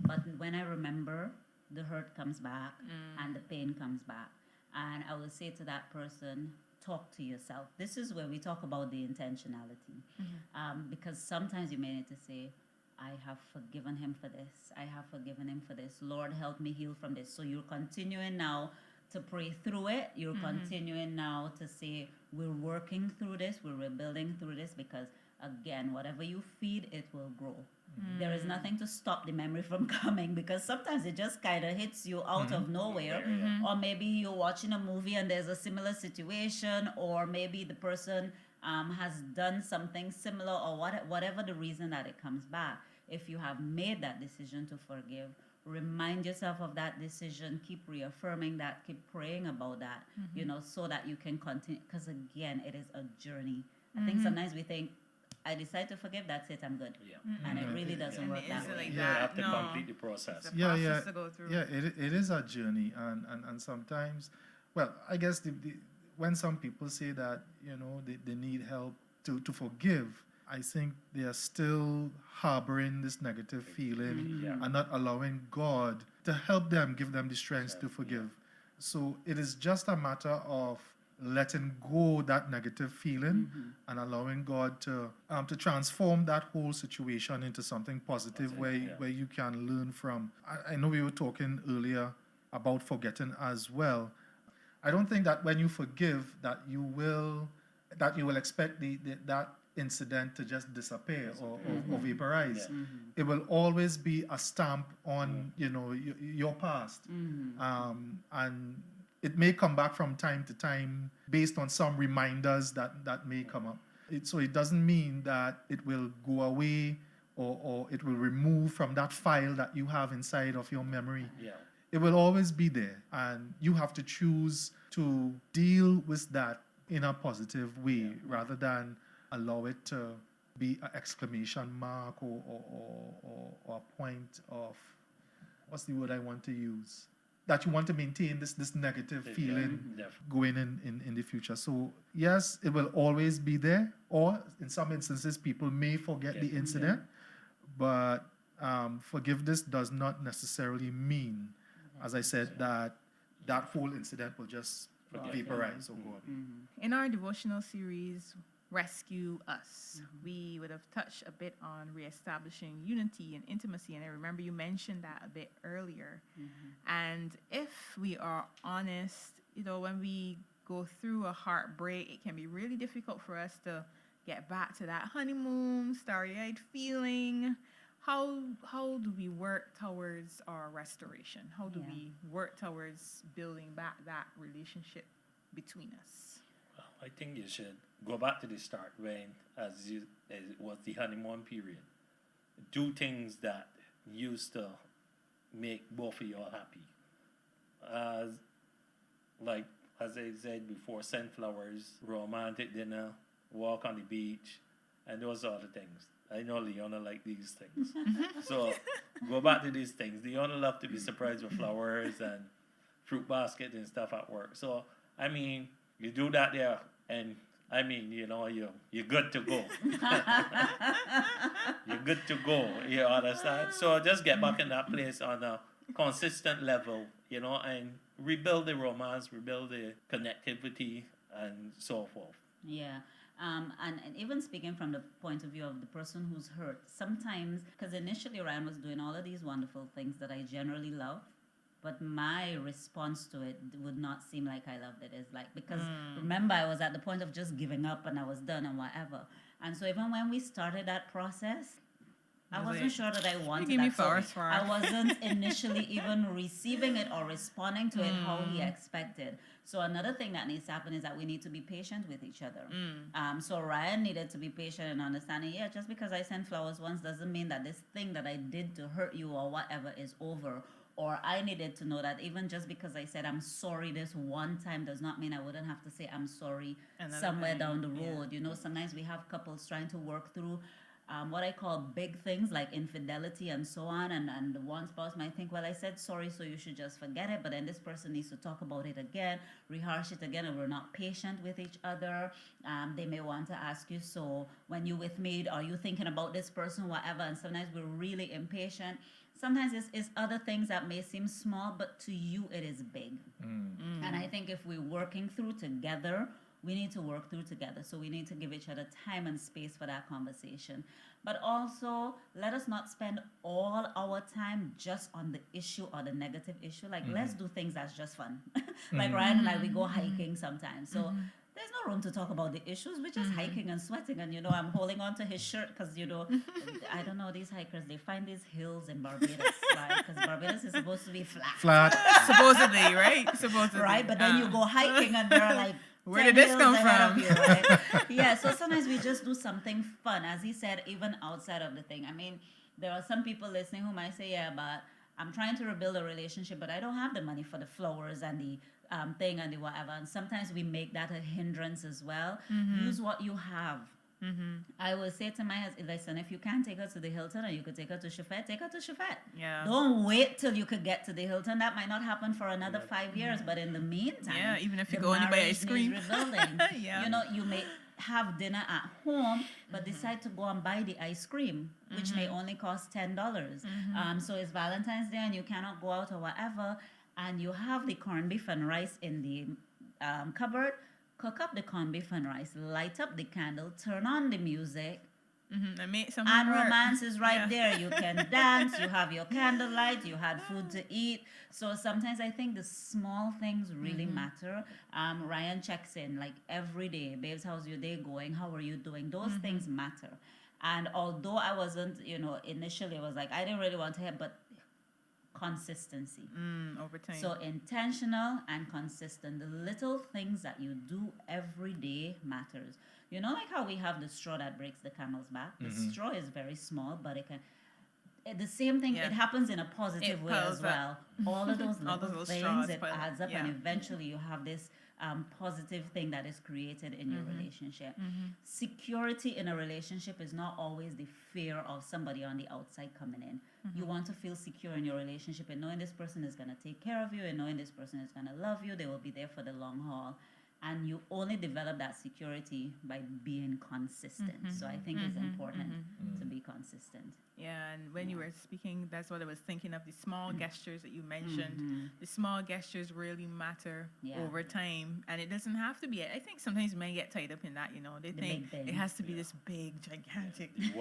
C: but when I remember, the hurt comes back and the pain comes back. And I will say to that person, talk to yourself. This is where we talk about the intentionality. Because sometimes you may need to say, I have forgiven him for this. I have forgiven him for this. Lord, help me heal from this. So you're continuing now to pray through it. You're continuing now to say, we're working through this. We're rebuilding through this, because again, whatever you feed, it will grow. There is nothing to stop the memory from coming, because sometimes it just kind of hits you out of nowhere. Or maybe you're watching a movie and there's a similar situation, or maybe the person has done something similar, or whatever the reason that it comes back. If you have made that decision to forgive, remind yourself of that decision, keep reaffirming that, keep praying about that, so that you can continue. Because again, it is a journey. I think sometimes we think, I decide to forgive, that's it, I'm good.
D: Yeah.
C: And it really doesn't
A: And
C: work
A: it
C: that
A: isn't
C: way.
A: like
D: You
A: that.
D: have to
A: No.
D: complete the process.
A: It's a
B: Yeah,
A: process to go through.
B: Yeah, it is a journey, and sometimes, well, I guess when some people say that they need help to forgive, I think they are still harboring this negative feeling
D: Yeah.
B: and not allowing God to help them, give them the strength to forgive. So it is just a matter of letting go that negative feeling and allowing God to transform that whole situation into something positive where you can learn from. I know we were talking earlier about forgetting as well. I don't think that when you forgive that you will expect that incident to just disappear or vaporize.
D: Yeah.
B: It will always be a stamp on your past, and it may come back from time to time based on some reminders that may come up. So it doesn't mean that it will go away or it will remove from that file that you have inside of your memory.
D: Yeah.
B: It will always be there, and you have to choose to deal with that in a positive way rather than allow it to be an exclamation mark or a point of, what's the word I want to use? That you want to maintain this negative feeling going in the future. So yes, it will always be there, or in some instances people may forget the incident, but forgiveness does not necessarily mean, as I said, that whole incident will just vaporize or go away.
A: In our devotional series, Rescue Us, we would have touched a bit on reestablishing unity and intimacy, and I remember you mentioned that a bit earlier. And if we are honest, when we go through a heartbreak, it can be really difficult for us to get back to that honeymoon, starry-eyed feeling. How do we work towards our restoration? How do we work towards building back that relationship between us?
D: Well, I think you should go back to the start when, as it was the honeymoon period. Do things that used to make both of you all happy. As I said before, send flowers, romantic dinner, walk on the beach, and those are the things. I know Leona like these things. So go back to these things. Leona love to be surprised with flowers and fruit basket and stuff at work. So I mean, you do that there, and I mean, you know, you're good to go. You're good to go. You understand? So just get back in that place on a consistent level, you know, and rebuild the romance, rebuild the connectivity, and so forth.
C: Yeah. And even speaking from the point of view of the person who's hurt, sometimes, because initially Ryan was doing all of these wonderful things that I generally love, but my response to it would not seem like I loved it. It's like, because remember, I was at the point of just giving up and I was done and whatever. And so even when we started that process, I wasn't sure that I wanted
A: give me
C: that. So
A: flowers for
C: I wasn't initially even receiving it or responding to it how he expected. So another thing that needs to happen is that we need to be patient with each other. So Ryan needed to be patient and understanding, yeah, just because I sent flowers once doesn't mean that this thing that I did to hurt you or whatever is over. Or I needed to know that even just because I said I'm sorry this one time does not mean I wouldn't have to say I'm sorry somewhere down the road. You know, sometimes we have couples trying to work through what I call big things like infidelity and so on. And the one spouse might think, well, I said sorry, so you should just forget it. But then this person needs to talk about it again, rehash it again, and we're not patient with each other. They may want to ask you, so when you're with me, are you thinking about this person, whatever? And sometimes we're really impatient. Sometimes it's other things that may seem small, but to you it is big. And I think if we're working through together, we need to work through together. So we need to give each other time and space for that conversation. But also, let us not spend all our time just on the issue or the negative issue. Like, let's do things that's just fun. Like Ryan and I, we go hiking sometimes. So there's no room to talk about the issues. We're just hiking and sweating. And, you know, I'm holding on to his shirt because, you know, I don't know, these hikers, they find these hills in Barbados, right? Because Barbados is supposed to be flat.
A: Supposedly, right? Supposedly.
C: Right? But then you go hiking and they're like,
A: where did this come from?
C: You, right? Yeah, so sometimes we just do something fun. As he said, even outside of the thing. I mean, there are some people listening who might say, yeah, but I'm trying to rebuild a relationship, but I don't have the money for the flowers and the thing and the whatever. And sometimes we make that a hindrance as well. Use what you have. I will say to my husband, listen, if you can't take her to the Hilton or you could take her to Chefette, take her to Chefette.
A: Yeah.
C: Don't wait till you could get to the Hilton. That might not happen for another 5 years, but in the meantime,
A: Yeah, even if you
C: the
A: go and buy
C: marriage
A: ice cream.
C: needs rebuilding.
A: Yeah.
C: You know, you may have dinner at home, but decide to go and buy the ice cream, which may only cost $10. So it's Valentine's Day and you cannot go out or whatever, and you have the corned beef and rice in the cupboard. Cook up the corned beef and rice, light up the candle, turn on the music,
A: And make something
C: and
A: work.
C: romance is right there. You can dance, you have your candlelight, you had food to eat. So sometimes I think the small things really matter. Ryan checks in like every day. Babes, how's your day going? How are you doing? Those things matter. And although I wasn't, you know, initially I was like, I didn't really want to hear, but consistency.
A: Over time.
C: So intentional and consistent. The little things that you do every day matters. You know, like how we have the straw that breaks the camel's back. The straw is very small, but it can. The same thing.
A: Yeah.
C: It happens in a positive
A: It
C: way
A: piles
C: as well. All of those
A: All those
C: little
A: little
C: things,
A: straws
C: it
A: pile up.
C: adds up,
A: Yeah.
C: and eventually you have this positive thing that is created in your relationship. Security in a relationship is not always the fear of somebody on the outside coming in. You want to feel secure in your relationship and knowing this person is going to take care of you and knowing this person is going to love you. They will be there for the long haul. And you only develop that security by being consistent. So I think it's important to be consistent.
A: Yeah, and when you were speaking, that's what I was thinking of, the small gestures that you mentioned. The small gestures really matter over time. And it doesn't have to be, I think sometimes men get tied up in that, you know. They
C: The
A: think
C: big
A: it has to be this big, gigantic,
D: The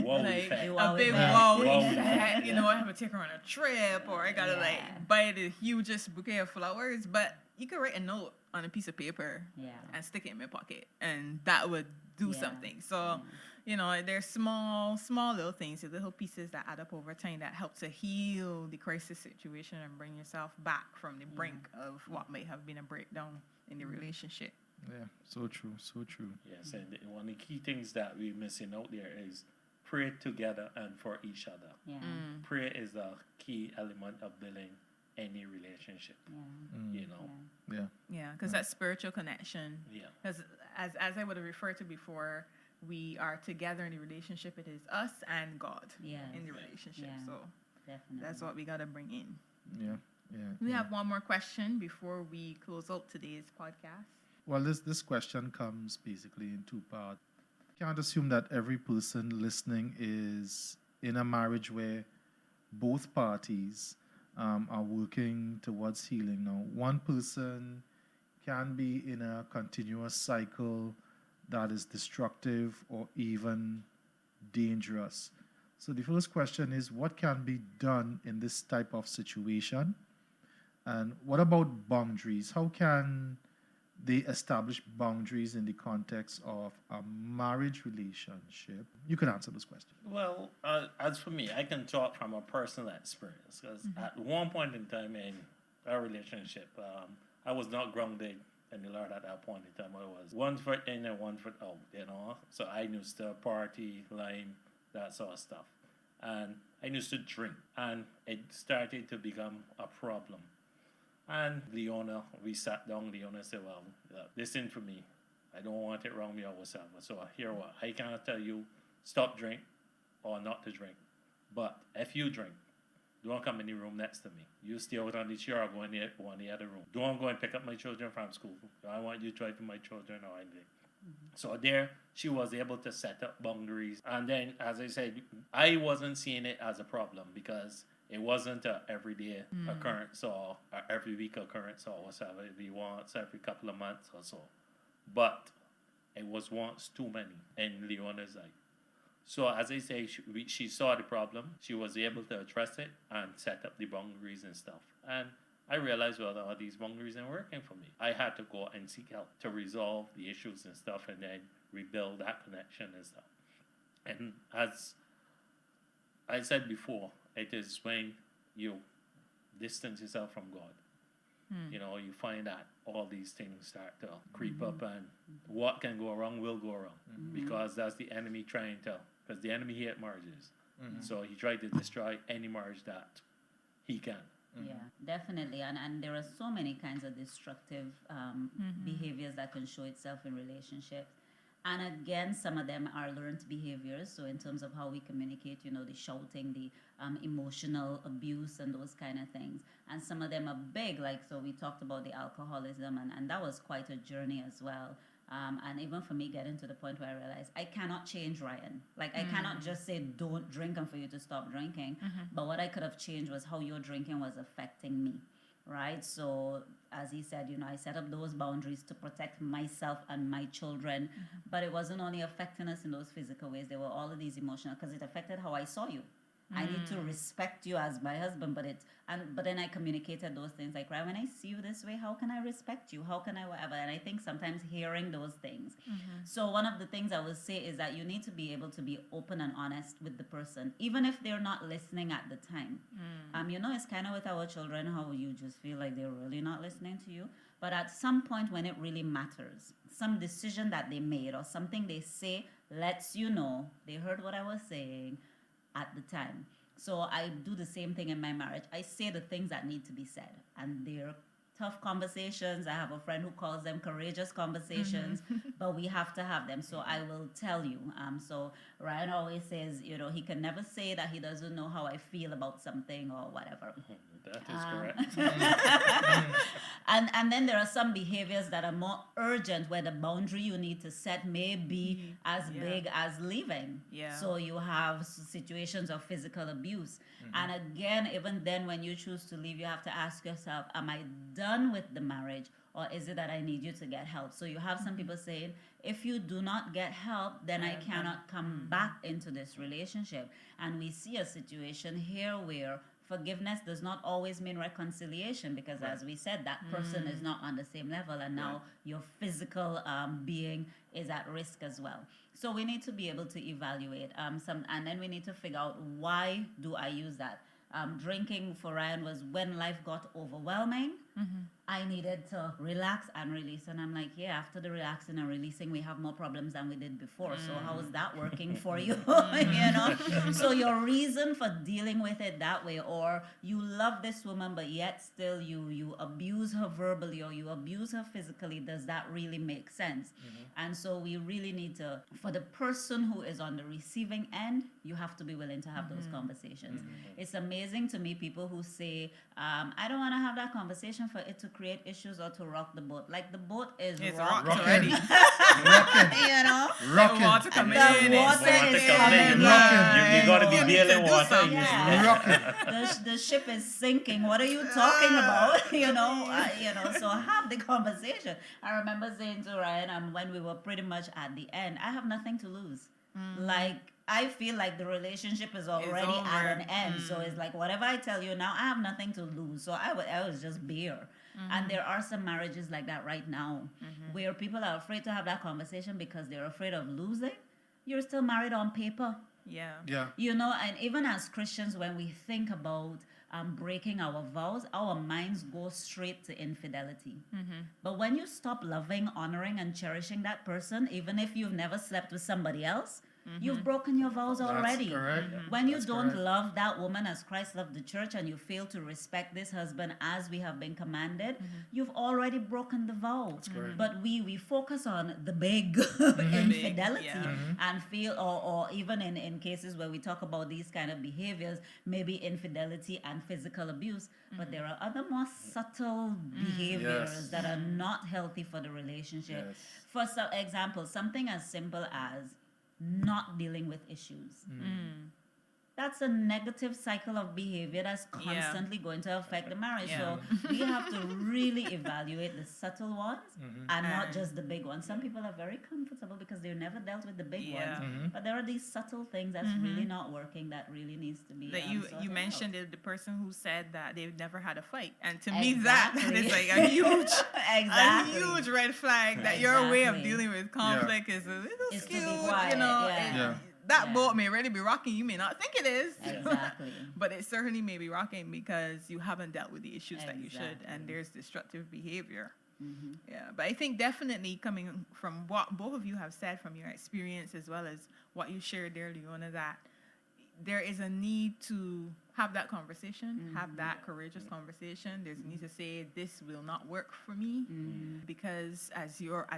D: wow
A: like
D: effect.
C: The
A: a
C: wow
A: big
C: effect.
A: wow
D: Wow
A: effect. You know, I have to take her on a trip or I gotta like buy the hugest bouquet of flowers. But you could write a note on a piece of paper and stick it in my pocket and that would do something. So, you know, there's small little things, the little pieces that add up over time that help to heal the crisis situation and bring yourself back from the brink of what might have been a breakdown in the relationship.
B: Yeah, so true, so true.
D: Yes, and one of the key things that we're missing out there is pray together and for each other.
C: Yeah.
D: Prayer is a key element of building any relationship. You know.
B: Yeah.
A: Yeah, because that spiritual connection.
D: Yeah.
A: Because as I would have referred to before, we are together in the relationship. It is us and God
C: Yes.
A: in the relationship.
C: Yeah.
A: So
C: Definitely.
A: that's what we got to bring in.
B: Yeah, yeah.
A: We
B: yeah.
A: have one more question before we close out today's podcast.
B: Well, this question comes basically in two parts. Can't assume that every person listening is in a marriage where both parties are working towards healing. Now, one person can be in a continuous cycle that is destructive or even dangerous. So the first question is, what can be done in this type of situation? And what about boundaries? How can they establish boundaries in the context of a marriage relationship? You can answer this question.
D: Well, as for me, I can talk from a personal experience because at one point in time in our relationship, I was not grounded in the Lord at that point in time. I was 1 foot in and 1 foot out, you know. So I used to party, line, that sort of stuff. And I used to drink. And it started to become a problem. And Leona, we sat down, Leona said, well, listen for me. I don't want it wrong me or whatsoever. So here what, I cannot tell you stop drink or not to drink. But if you drink, don't come in the room next to me. You stay out on the chair or go in the other room. Don't go and pick up my children from school. I want you to try for my children or anything. So there, she was able to set up boundaries. And then, as I said, I wasn't seeing it as a problem because it wasn't an everyday occurrence or every week occurrence or whatever. It'd be once every couple of months or so. But it was once too many in Leona's life. So as I say, she saw the problem. She was able to address it and set up the boundaries and stuff. And I realized, well, all these boundaries aren't working for me. I had to go and seek help to resolve the issues and stuff and then rebuild that connection and stuff. And as I said before, it is when you distance yourself from God. You know, you find that all these things start to creep up and what can go wrong will go wrong because that's the enemy trying to, because the enemy hates marriages. So he tried to destroy any marriage that he can.
C: Yeah, definitely. And there are so many kinds of destructive behaviors that can show itself in relationships. And again, some of them are learned behaviors. So in terms of how we communicate, you know, the shouting, the emotional abuse and those kind of things. And some of them are big, like, so we talked about the alcoholism and that was quite a journey as well. And even for me, getting to the point where I realized I cannot change Ryan. Like, I cannot just say, don't drink and for you to stop drinking. But what I could have changed was how your drinking was affecting me, right? So, as he said, you know, I set up those boundaries to protect myself and my children. But it wasn't only affecting us in those physical ways. There were all of these emotional, because it affected how I saw you. I need to respect you as my husband, but then I communicated those things like, right, when I see you this way, how can I respect you? How can I whatever? And I think sometimes hearing those things. So one of the things I would say is that you need to be able to be open and honest with the person, even if they're not listening at the time. You know, it's kind of with our children, how you just feel like they're really not listening to you. But at some point when it really matters, some decision that they made or something they say lets you know they heard what I was saying at the time. So I do the same thing in my marriage. I say the things that need to be said, and they're tough conversations. I have a friend who calls them courageous conversations, but we have to have them. So I will tell you. So Ryan always says, you know, he can never say that he doesn't know how I feel about something or whatever.
D: That is correct.
C: And then there are some behaviors that are more urgent where the boundary you need to set may be as big as leaving. So you have situations of physical abuse. And again, even then when you choose to leave, you have to ask yourself, am I done with the marriage, or is it that I need you to get help? So you have some people saying, if you do not get help, then I cannot come back into this relationship. And we see a situation here where forgiveness does not always mean reconciliation, because as we said, that person is not on the same level, and now your physical being is at risk as well. So we need to be able to evaluate and then we need to figure out, why do I use that? Drinking for Ryan was when life got overwhelming I needed to relax and release. And I'm like, yeah, after the relaxing and releasing, we have more problems than we did before. So how is that working for you? You know? So your reason for dealing with it that way, or you love this woman, but yet still you abuse her verbally or you abuse her physically, does that really make sense? And so we really need to, for the person who is on the receiving end, you have to be willing to have those conversations. It's amazing to me, people who say, I don't want to have that conversation for it to create issues or to rock the boat. Like, the boat is rocked
A: already.
C: you know?
B: Rocking.
A: Water coming
C: The
A: in.
C: water is
D: coming
C: coming
D: in.
C: in.
D: You got to be
A: You need
D: bailing
A: to do
D: water.
A: something.
C: Yeah. The ship is sinking. What are you talking about? You know, so have the conversation. I remember saying to Ryan, when we were pretty much at the end, I have nothing to lose. Like, I feel like the relationship is already at an end. So it's like, whatever I tell you now, I have nothing to lose. So I was just bare. And there are some marriages like that right now, where people are afraid to have that conversation because they're afraid of losing. You're still married on paper.
B: Yeah.
C: You know, and even as Christians, when we think about breaking our vows, our minds go straight to infidelity. But when you stop loving, honoring, and cherishing that person, even if you've never slept with somebody else, you've broken your vows already.
B: That's correct.
C: When you
B: That's
C: don't
B: correct.
C: love that woman as Christ loved the church, and you fail to respect this husband as we have been commanded, you've already broken the vow.
B: correct.
C: But we focus on the big infidelity
A: yeah.
C: and feel, or even in cases where we talk about these kind of behaviors, maybe infidelity and physical abuse, but there are other more subtle behaviors
B: Yes.
C: that are not healthy for the relationship.
B: Yes.
C: For example, something as simple as not dealing with issues. That's a negative cycle of behavior that's constantly going to affect the marriage.
A: Yeah.
C: So we have to really evaluate the subtle ones and not just the big ones. Some people are very comfortable because they've never dealt with the big
A: Yeah.
C: ones. But there are these subtle things that's really not working that really needs to be
A: Like you
C: sorted
A: mentioned
C: out.
A: the person who said that they've never had a fight, and to me that
C: Exactly.
A: is like a huge,
C: Exactly.
A: a huge red flag that your way of
C: Exactly.
A: dealing with conflict is a little
C: Is to be
A: skewed.
C: quiet,
A: You know,
C: yeah.
B: Yeah.
A: that
C: Yeah.
A: boat may really be rocking. You may not think it is.
C: Exactly.
A: But it certainly may be rocking because you haven't dealt with the issues that you should,
C: Exactly.
A: and there's destructive behavior. Yeah, but I think definitely coming from what both of you have said from your experience as well as what you shared there, Leona, that there is a need to have that conversation, have that courageous conversation. There's a need to say, this will not work for me, because as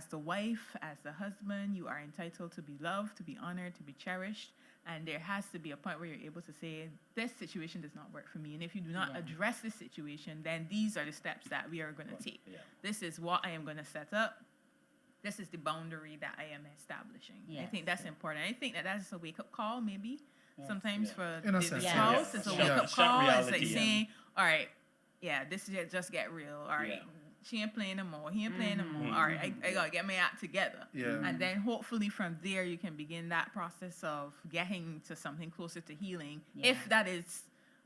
A: the wife, as the husband, you are entitled to be loved, to be honored, to be cherished. And there has to be a point where you're able to say, this situation does not work for me. And if you do not address this situation, then these are the steps that we are going to take.
D: Yeah.
A: This is what I am going to set up. This is the boundary that I am establishing. I
C: Yes.
A: think that's important. I think that that's a wake-up call, maybe.
C: Yes.
A: Sometimes
D: Yeah.
A: for
B: In a
A: the
B: sense,
A: spouse,
C: yeah.
A: it's a
C: Yeah.
A: wake-up
D: Shock
A: call. It's
D: reality,
A: like
D: yeah.
A: saying, all right, yeah, this is just get real. All right,
D: Yeah.
A: she ain't playing no more. He ain't playing no more. All right, I got to get my act together.
B: Yeah.
A: And then hopefully from there you can begin that process of getting to something closer to healing,
C: Yeah.
A: if that is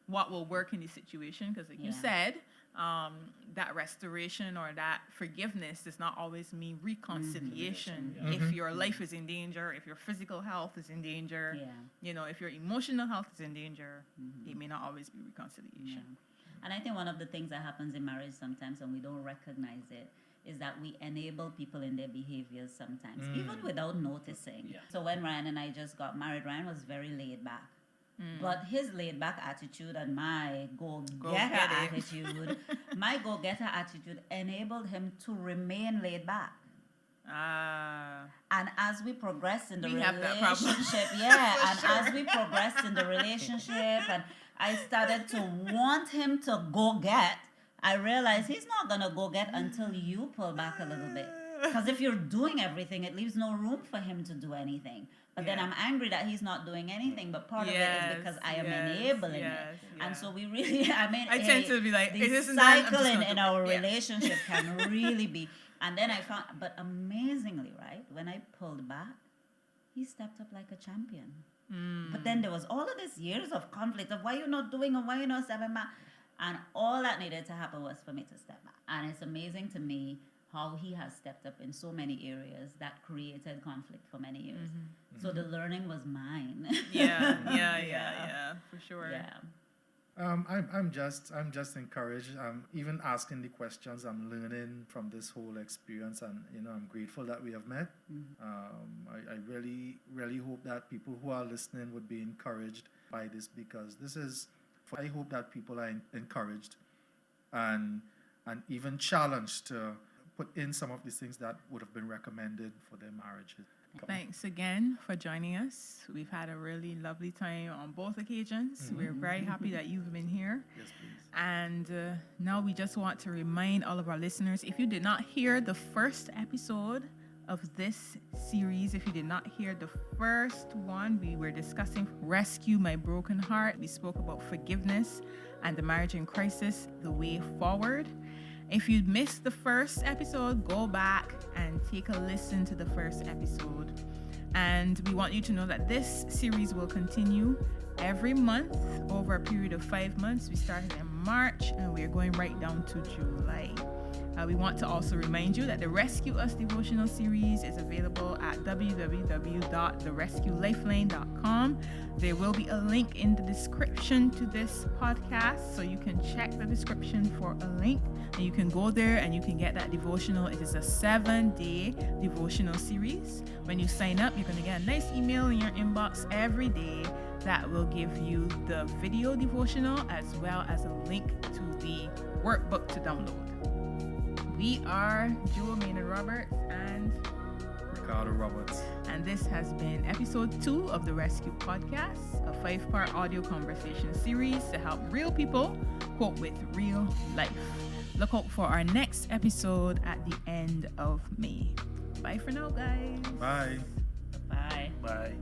A: what will work in the situation. Because like you
C: Yeah.
A: said, that restoration or that forgiveness does not always mean reconciliation. If your life is in danger, if your physical health is in danger,
C: Yeah.
A: you know, if your emotional health is in danger, it may not always be reconciliation.
C: And I think one of the things that happens in marriage sometimes, and we don't recognize it, is that we enable people in their behaviors sometimes, even without noticing.
D: Yeah.
C: So when Ryan and I just got married, Ryan was very laid back. But his laid back attitude and my
A: Go-getter
C: attitude, my go-getter attitude enabled him to remain laid back. And as we progressed in the
A: We have that problem.
C: relationship, as we progressed in the relationship, and I started to want him to go get, I realized he's not gonna go get until you pull back a little bit. Because if you're doing everything, it leaves no room for him to do anything. But then
A: Yeah.
C: I'm angry that he's not doing anything. But part of it is because I am enabling it. And so we really,
A: I tend to be like,
C: the
A: it isn't done, I'm just
C: cycling
A: gonna
C: in
A: do
C: our
A: it. Yeah.
C: relationship can really be. And then I found, but amazingly, right, when I pulled back, he stepped up like a champion. But then there was all of this years of conflict of why you're not doing and why you're not stepping back. And all that needed to happen was for me to step back. And it's amazing to me how he has stepped up in so many areas that created conflict for many years. So the learning was mine.
A: Yeah, for sure.
C: Yeah.
B: I'm just encouraged. Even asking the questions, I'm learning from this whole experience, and I'm grateful that we have met. I really hope that people who are listening would be encouraged by this, because I hope that people are encouraged and even challenged to put in some of these things that would have been recommended for their marriages.
A: Thanks again for joining us. We've had a really lovely time on both occasions. We're very happy that you've been here.
B: Yes, please.
A: And now we just want to remind all of our listeners, if you did not hear the first episode of this series, if you did not hear the first one, we were discussing Rescue My Broken Heart. We spoke about forgiveness and the marriage in crisis, the way forward. If you missed the first episode, go back and take a listen to the first episode. And we want you to know that this series will continue every month over a period of 5 months. We started in March and we're going right down to July. We want to also remind you that the Rescue Us devotional series is available at www.therescuelifeline.com. There will be a link in the description to this podcast, so you can check the description for a link and you can go there and you can get that devotional. It is a 7-day devotional series. When you sign up, you're going to get a nice email in your inbox every day that will give you the video devotional as well as a link to the workbook to download. We are Jewelle Maynard-Roberts and
B: Ricardo Roberts.
A: And this has been episode 2 of the Rescue Podcast, a 5-part audio conversation series to help real people cope with real life. Look out for our next episode at the end of May. Bye for now, guys.
B: Bye.
C: Bye.
D: Bye.